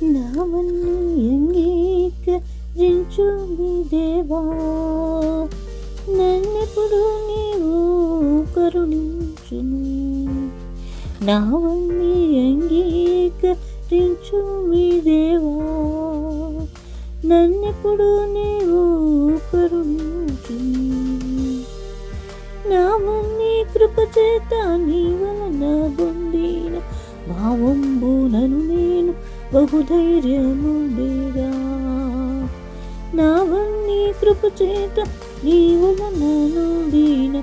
నావన్నీ అంగీకరించు మీ దేవా, నన్నెప్పుడు నీవు కరుణించుము. నావన్నీ అంగీకరించు మీ దేవా, నన్నెప్పుడు నీవు కరుణించుము. నావన్నీ కృపచేత నీ వలన పొందిన భావంబునను నేను బహుధైర్యముండేదా. నావన్నీ కృపచేత నీ వలన నుండిన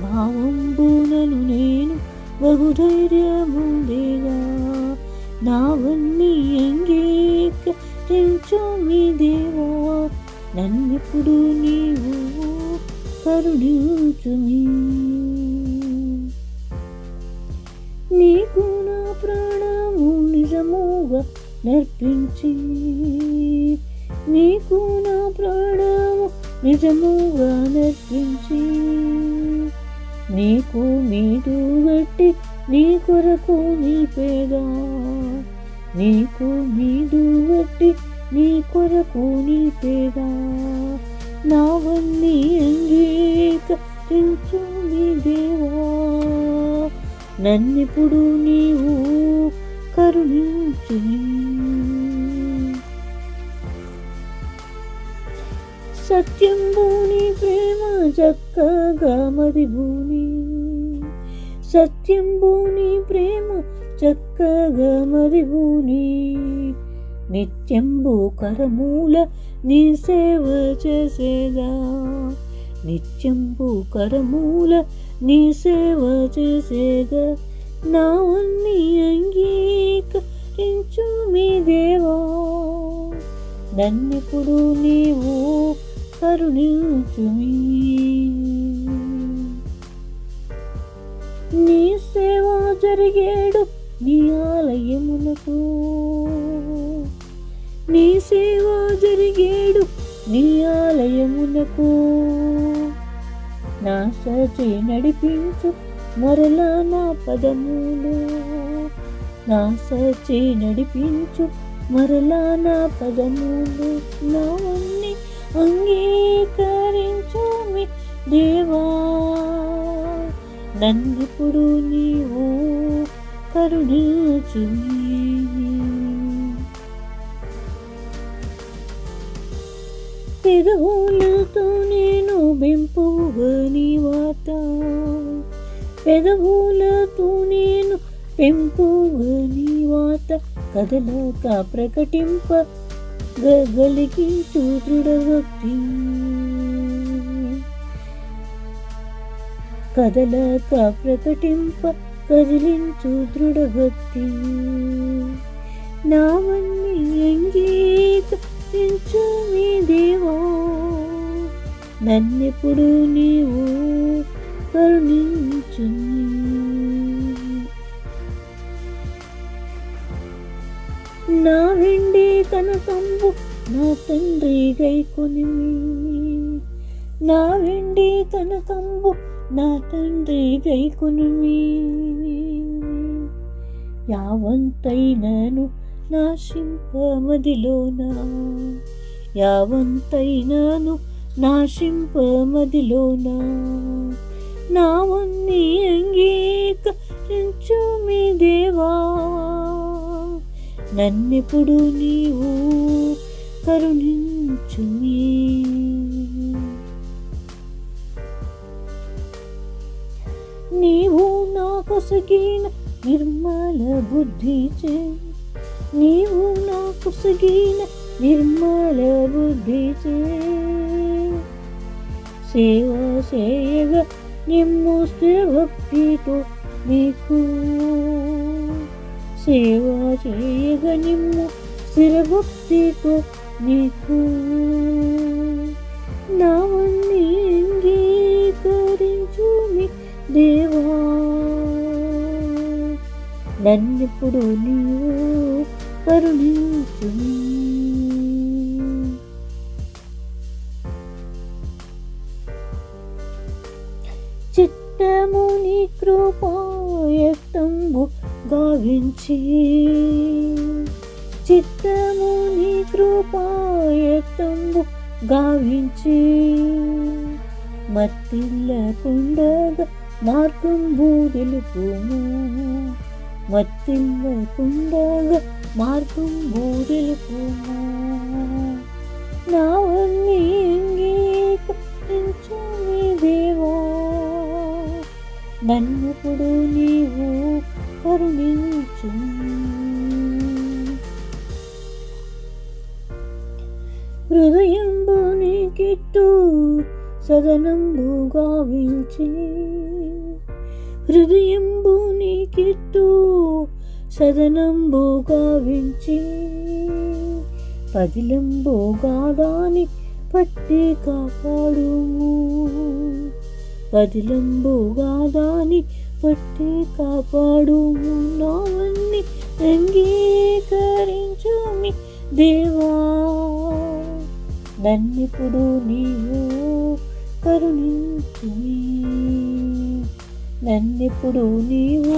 భావంబునను నేను బహుధైర్యముండేదా. నావన్నీ అంగీకరించు మీ దేవా, నన్నెప్పుడు నీవు కరుణించుమి. నీకు నా ప్రాణము నిజముగా నర్పించి, నీకు నా ప్రాణము నిజముగా నర్పించి, నీకు మీదు గట్టి నీ కొరకు నిలిపేదా. నీకు మీదు గట్టి నీ కొరకు నిలిపేదా. నావన్నీ అంగీకరించు మీ దేవా, నన్నెప్పుడు నీవు కరుణించుమి. సత్యంబుని ప్రేమ చక్కగా మదిబూని, సత్యంబుని ప్రేమ చక్కగా మదిబూని, నిత్యంబు కరమూల నీ సేవ చేసేదా. నిత్యంబు కరమూల నీ సేవ చేసేదా. నావన్నీ అంగీకరించు మీ దేవా, నన్నెప్పుడు నీవు కరుణించుమి. నీ సేవ జరిగేడు నీ ఆలయమునకు, నీ సేవ జరిగేడు నీ ఆలయమునకు. నా సచి నడిపించు మరలా నా పదములు, నా సచి నడిపించు మరలా నా పదములు. నావన్నీ అంగీకరించు మీ దేవా, నన్నెప్పుడు నీవు కరుణించుమి. పెదవులతో నేను పెంపుగా నీ వాత, పెదవులతో నేను పెంపుగా నీ వాత, కదలక ప్రకటింప గలిగించు దృఢభక్తి, కదలక ప్రకటింప కదిలించు దృఢభక్తి. నావన్నీ అంగీకరించు మీ దేవా, నన్నెప్పుడు నీవు కరుణించుమి. నా వెండి కనకంబు నా తండ్రి గైకొనిమి, నా వెండి కనకంబు నా తండ్రి గైకొనిమి. యావంతైనను నాశింపమదిలోనా, యావంతైనను నాశింపమదిలోనా. నావన్నీ అంగీకరించు మీ దేవా, నన్నెప్పుడు నీవు కరుణించుమి. నీవు నా కొసగిన నిర్మల బుద్ధిచే, నీవు నా కొసగిన నిర్మల బుద్ధిచే, సేవ చేయగ నిమ్ము స్థిరభక్తితో నీకు, సేవ చేయగ నిమ్ము స్థిరభక్తితో నీకు. నావన్నీ అంగీకరించు మీ దేవా, నన్నెప్పుడు నీవు కరుణించుమి. చిత్తము నీ కృపాయక్తంబు గావించి, చిత్తము నీ కృపాయత్తంబు గావించి మత్తిల్లకుండగా మార్గంబు తెలుపుము మత్తిల్లకుండగా మార్గంబు తెలుపుము నావన్నీ అంగీకరించుమి దేవా నన్నెప్పుడు నీవు కరుణించు హృదయంబు నీకిట్టు సదనంబు గావించి హృదయంబు నీకిట్టు సదనంబు గావించి పదిలంబు గాదాని పట్టి కాపాడుము పదిలంబు గాదాని పట్టి కాపాడుము నావన్నీ అంగీకరించుమి దేవా నన్నెప్పుడు నీవు కరుణించుమి నన్నెప్పుడు నీవు